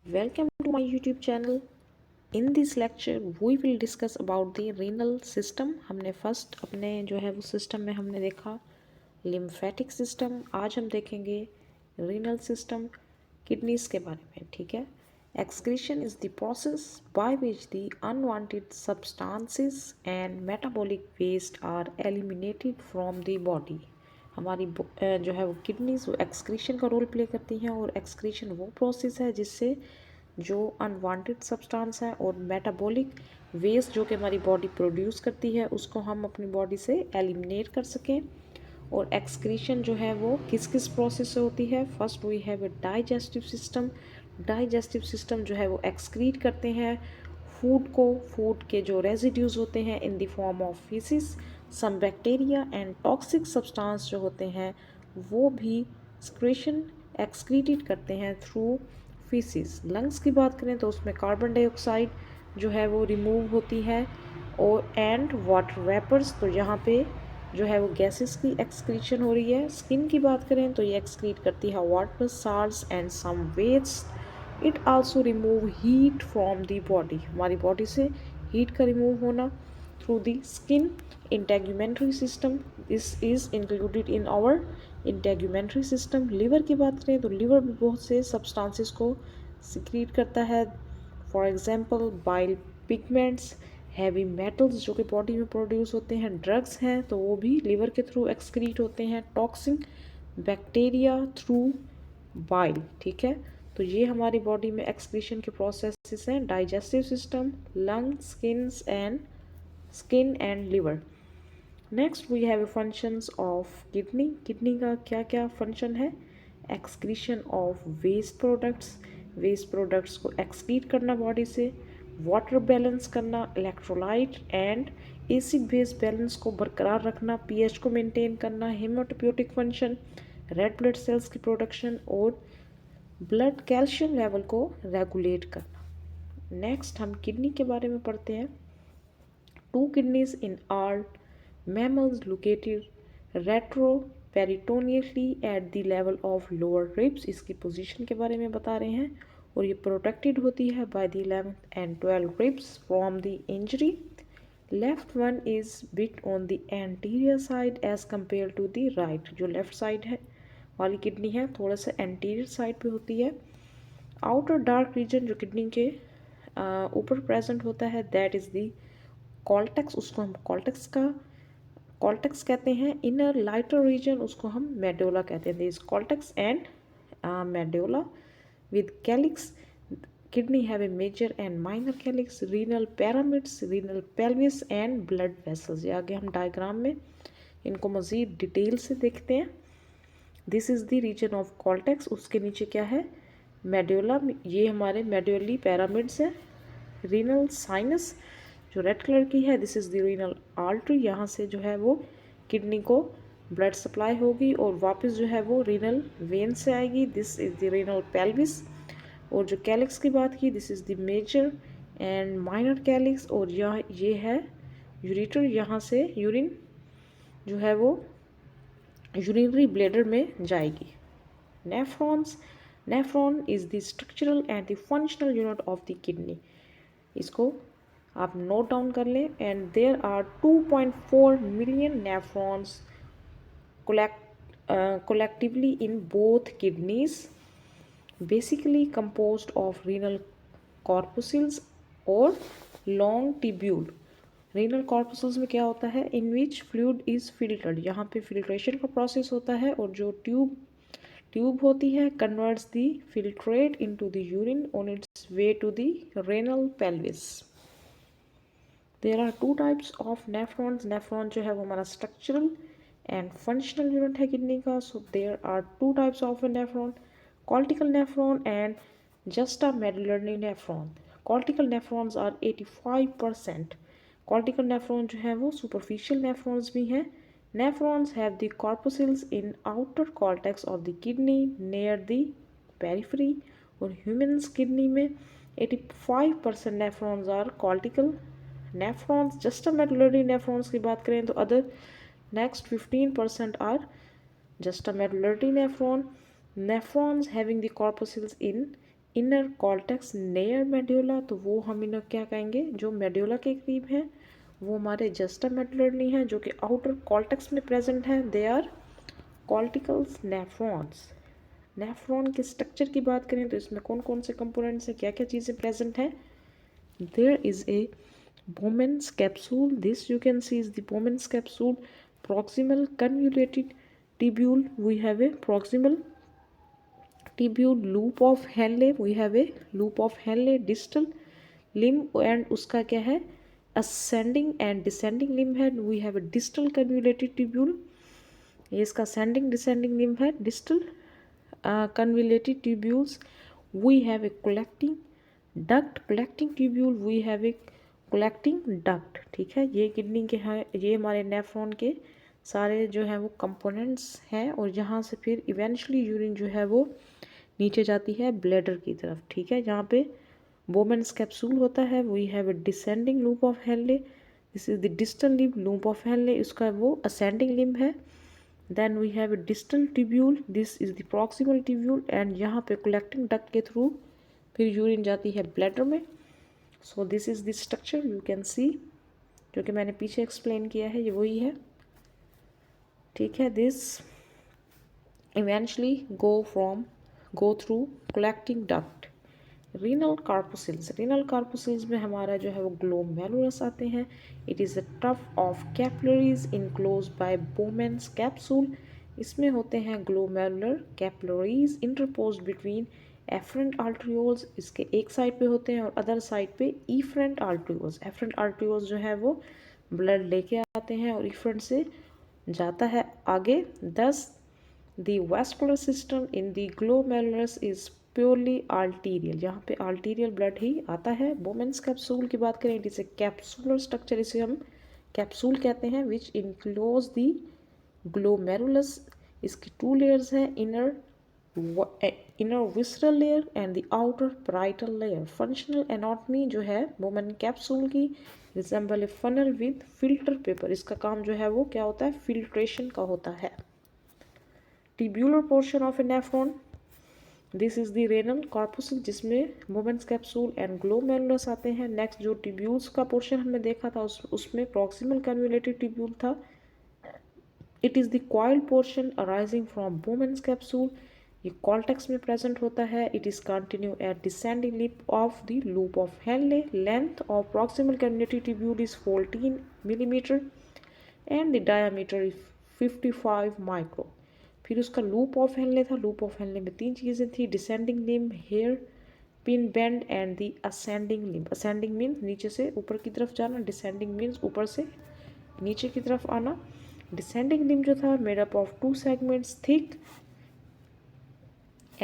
Welcome to my YouTube channel. In this lecture we will discuss about the renal system. हमने first अपने जो है वो system में हमने देखा लिम्फेटिक सिस्टम। आज हम देखेंगे renal system, किडनीज के बारे में। ठीक है। Excretion is the process by which the unwanted substances and metabolic waste are eliminated from the body. हमारी जो है वो किडनीज वो एक्सक्रीशन का रोल प्ले करती हैं, और एक्सक्रीशन वो प्रोसेस है जिससे जो अनवांटेड सब्सटेंस है और मेटाबॉलिक वेस्ट जो कि हमारी बॉडी प्रोड्यूस करती है उसको हम अपनी बॉडी से एलिमिनेट कर सकें। और एक्सक्रीशन जो है वो किस किस प्रोसेस से होती है। First we have a digestive system. Digestive system जो है वो एक्सक्रीट करते हैं फूड के जो रेजिड्यूज होते हैं in the form of faeces. Some bacteria and toxic substance जो होते हैं वो भी एक्सक्रीशन एक्सक्रीटेड करते हैं थ्रू फीसिस। लंग्स की बात करें तो उसमें कार्बन डाइऑक्साइड जो है वो रिमूव होती है, और एंड वाटर वेपर्स, तो यहाँ पे जो है वो गैसेस की एक्सक्रीशन हो रही है। स्किन की बात करें तो ये एक्सक्रीट करती है water, salts and some waste. It also remove heat from the body. हमारी बॉडी से हीट का रिमूव होना through the skin. Integumentary system, this is included in our integumentary system. Liver की बात करें तो लिवर भी बहुत से सब्सटेंसेस को सिक्रीट करता है। For example bile pigments, heavy metals जो कि बॉडी में प्रोड्यूस होते हैं, ड्रग्स हैं तो वो भी लिवर के थ्रू एक्सक्रीट होते हैं, टॉक्सिन बैक्टीरिया थ्रू बाइल। ठीक है। तो ये हमारी बॉडी में एक्सक्रीशन के प्रोसेसेस हैं, digestive system, lung, skin and liver. Next we have functions of kidney. Kidney का क्या क्या फंक्शन है। एक्सक्रीशन ऑफ वेस्ट प्रोडक्ट्स को एक्सक्रीट करना बॉडी से, वाटर बैलेंस करना, electrolyte and acid base balance को बरकरार रखना, पीएच को मेंटेन करना, haematopoietic function, red blood cells की प्रोडक्शन और ब्लड कैल्शियम लेवल को रेगुलेट करना। नेक्स्ट हम किडनी के बारे में पढ़ते हैं। Two kidneys in are mammals located retroperitoneally at the level of lower ribs। इसकी पोजीशन के बारे में बता रहे हैं, और ये प्रोटेक्टेड होती है by the 11th and 12th ribs from the injury। Left one is bit on the anterior side as compare to the right. जो लेफ्ट साइड है वाली किडनी है थोड़ा सा एंटीरियर साइड पे होती है। आउटर डार्क रीजन जो किडनी के ऊपर प्रेजेंट होता है दैट इज द कॉल्टेक्स, उसको हम कॉल्टेक्स कहते हैं। इनर लाइटर रीजन उसको हम मेडोला कहते हैं। This cortex and medulla with calyx. Kidney have a major and minor calyx, renal pyramids, renal pelvis and blood vessels. ये आगे हम डायग्राम में इनको मज़ीद डिटेल से देखते हैं। This is the region of cortex. उसके नीचे क्या है, मेडोला। ये हमारे मेडोली पैरामिड्स है। रीनल साइनस जो रेड कलर की है, this is the renal artery. यहाँ से जो है वो किडनी को ब्लड सप्लाई होगी और वापस जो है वो रीनल वेन से आएगी। This is the renal pelvis. और जो कैलिक्स की बात की, this is the major and minor calyx. और ये है यूरिटर। यहाँ से यूरिन जो है वो यूरिनरी ब्लेडर में जाएगी। Nephrons, nephron is the structural and the functional unit of the kidney. इसको आप नोट डाउन कर लें। And there are 2.4 million nephrons collectively in both kidneys, basically composed of renal corpuscles और long tubule। renal corpuscles में क्या होता है, in which fluid is filtered। यहाँ पे filtration का process होता है, और जो ट्यूब होती है converts the filtrate into the urine on its way to the renal pelvis। There are two types of nephrons. Nephron जो है वो हमारा स्ट्रक्चरल एंड फंक्शनल यूनिट है किडनी का। So there are two types of nephron, cortical nephron and juxtamedullary nephron. Cortical nephrons are 85%। कॉर्टिकल नेफ्रॉन जो है वो सुपरफिशियल नेफ्रॉन्स भी हैं। Nephrons have the corpuscles in outer cortex of the kidney near the periphery. और humans kidney में 85% nephrons are cortical nephrons. Juxta medullary nephrons की बात करें तो other next 15% are juxtamedullary nephron. Nephrons having the corpuscles in inner cortex near medulla, तो वो हम इन्हें क्या कहेंगे, जो मेड्यूला के करीब है वो हमारे जस्टा मेडुलरी हैं, जो कि आउटर कॉर्टेक्स में प्रेजेंट है, दे आर कॉर्टिकल्स नेफ्रॉन्स। नेफ्रॉन के स्ट्रक्चर की बात करें तो इसमें कौन कौन से कंपोनेंट्स हैं, क्या क्या चीज़ें प्रेजेंट हैं। There is a Bowman's capsule. This you can see is the Bowman's capsule. Proximal convoluted tubule. We have a proximal tubule. Loop of Henle. We have a loop of Henle. Distal limb and उसका क्या है, ascending and descending limb है. We have a distal convoluted tubule. ये इसका ascending descending limb है. Distal convoluted tubules. We have a collecting duct. Collecting tubule. We have a collecting duct. ठीक है, ये किडनी के हैं, ये हमारे नेफ्रॉन के सारे जो है वो कंपोनेंट्स हैं, और जहाँ से फिर इवेंचुअली यूरिन जो है वो नीचे जाती है ब्लैडर की तरफ। ठीक है, जहाँ पे बोमेन्स कैप्सूल होता है, we have a descending loop of Henle, this is the distal limb, loop of Henle उसका वो असेंडिंग लिम्ब है। Then we have a distal tubule, this is the proximal tubule, and यहाँ पे collecting duct के through फिर urine जाती है bladder में। So this is the structure you can see, जो कि मैंने पीछे एक्सप्लेन किया है, ये वही है। ठीक है, this eventually go through collecting duct. Renal corpuscles, renal corpuscles में हमारा जो है वो ग्लोमेरुलस आते हैं। It is a tuft of capillaries enclose by Bowman's capsule. इसमें होते हैं glomerular capillaries interpose between afferent arterioles, इसके एक साइड पे होते हैं और अदर साइड पे ईफरेंट आर्ट्रियोल्स। एफरेंट आर्ट्रियोल्स जो है वो ब्लड लेके आते हैं और ईफरेंट से जाता है आगे। दस the vascular system in the glomerulus is purely arterial, यहाँ पे आर्टीरियल ब्लड ही आता है। बोमेन्स कैप्सूल की बात करें, it is a capsular structure, इसे हम कैप्सूल कहते हैं, विच इनक्लोज द ग्लोमेरुलस। इसकी टू लेयर्स हैं, inner visceral layer and the outer parietal layer. Functional anatomy जो है बोमेन कैप्सूल की, resemble A funnel with filter paper. इसका काम जो है वो क्या होता है, फिल्ट्रेशन का होता है। Tubular portion of A nephron, this is the renal corpus, जिसमें बोमेन्स कैप्सूल एंड ग्लोमेरुलस आते हैं। नेक्स्ट जो ट्यूब्यूल्स का पोर्शन हमने देखा था उसमें प्रॉक्सिमल कन्वोलेटेड ट्यूब्यूल था। It is the coiled portion arising from Bowman's capsule, ये कॉर्टेक्स में प्रेजेंट होता है। It is continue at descending lip of the loop of Henle. Length of proximal convoluted tubule is 14 millimetre and the diameter is 55 micro. फिर उसका loop of Henle था। Loop of Henle में तीन चीज़ें थी, descending limb, hairpin bend and the ascending limb. Ascending means नीचे से ऊपर की तरफ जाना, डिसेंडिंग मीन्स ऊपर से नीचे की तरफ आना। डिसेंडिंग लिम्ब जो था made up of two segments, thick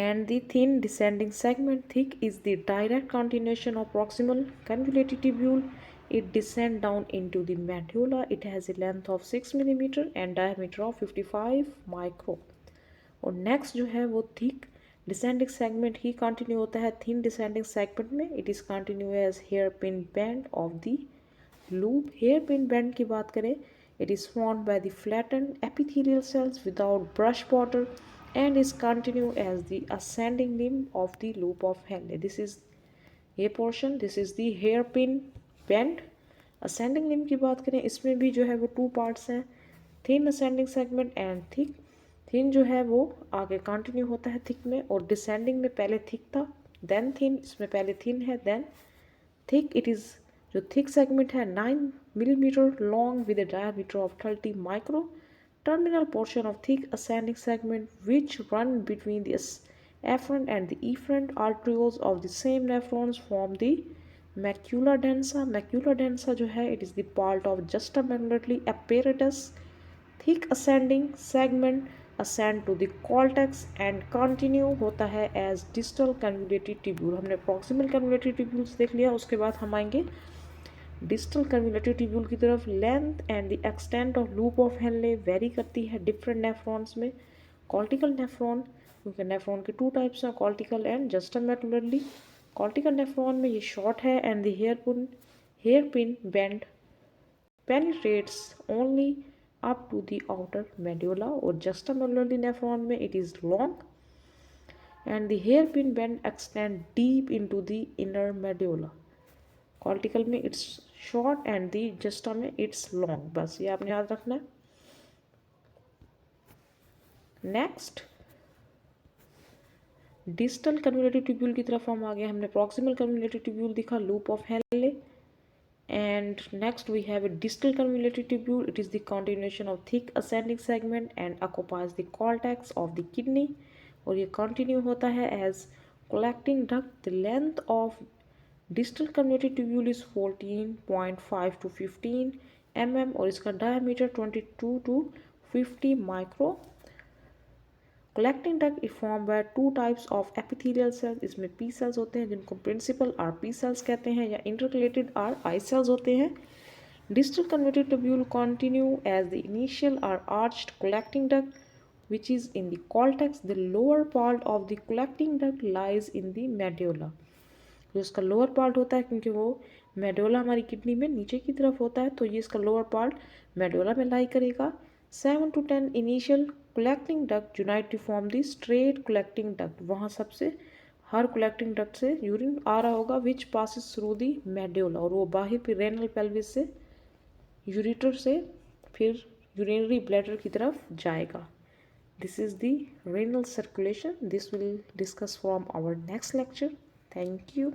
and the thin descending segment. Thick is the direct continuation of proximal convoluted tubule. It descends down into the medulla. It has a length of 6 mm and diameter of 55 micro. और next जो है वो thick descending segment ही continue होता है thin descending segment में। It is continue as hairpin bend of the loop. Hairpin bend की बात करें, it is formed by the flatten epithelial cells without brush border and is continue as the ascending limb of the loop of Henle. This is ये portion, this is the hairpin bend. ascending limb की बात करें, इसमें भी जो है वो two parts हैं, thin ascending segment and thick. thin जो है वो आगे कंटिन्यू होता है थिक में, और डिसेंडिंग में पहले थिक था देन थिन, इसमें पहले थिन है देन थिक। इट इज़ जो थिक सेगमेंट है 9 millimetre long with A diameter of 30 micro. Terminal portion of thick ascending segment which run between the afferent and the efferent arterioles of the same nephrons form the macula densa. Macula densa जो है, it is the part of juxtamedullary apparatus. Thick ascending segment ascend to the cortex and continue होता है as distal convoluted tubule. हमने proximal convoluted tubules देख लिया, उसके बाद हम आएंगे डिस्टल कन्वोलेटेड ट्यूब्यूल की तरफ। Length and the extent of loop of Henle vary करती है डिफरेंट नेफ्रॉन्स में। कॉर्टिकल नेफ्रॉन, क्योंकि नेफ्रॉन के टू टाइप्स हैं, cortical and juxtamedullary. Cortical nephron में ये शॉर्ट है and the hairpin bend penetrates only up to the outer medulla, और जस्टामेडुलरली नेफ्रॉन में it is long and the hairpin bend extend deep into the inner medulla. Cortical में it's short and the juxta में it's long, बस ये आपने याद रखना है। नेक्स्ट डिस्टल कन्वोल्यूटिव ट्यूब्यूल की तरफ हम आ गए, हमने प्रॉक्सिमल कन्वोल्यूटिव ट्यूब्यूल दिखा, लूप ऑफ हेले, and next we have a distal convoluted tubule. It is the continuation of thick ascending segment and occupies the cortex of the kidney, और ये continue होता है as collecting duct. The length of distal convoluted tubule is 14.5 to 15 mm और इसका diameter 22 to 50 micro. Collecting duct is form by two types of epithelial cells, इसमें P sales होते हैं जिनको प्रिंसिपल आर पी सेल्स कहते हैं, या intercalated are I cells होते हैं। Distal converted tubule continue as the initial or arched collecting duct which is in the cortex. The lower part of the collecting duct lies in the medulla. जो इसका lower part होता है, क्योंकि वो medulla हमारी kidney में नीचे की तरफ होता है, तो ये इसका लोअर पार्ट मेडोला में लाई करेगा। 7 to 10 initial collecting duct unite to form the straight collecting duct, वहाँ सबसे हर कलेक्टिंग डक्ट से यूरिन आ रहा होगा which passes through the medulla, और वो बाहर फिर रेनल पेल्विस से यूरिटर से फिर यूरिनरी ब्लैडर की तरफ जाएगा। This is the renal circulation. This will discuss from our next lecture. Thank you.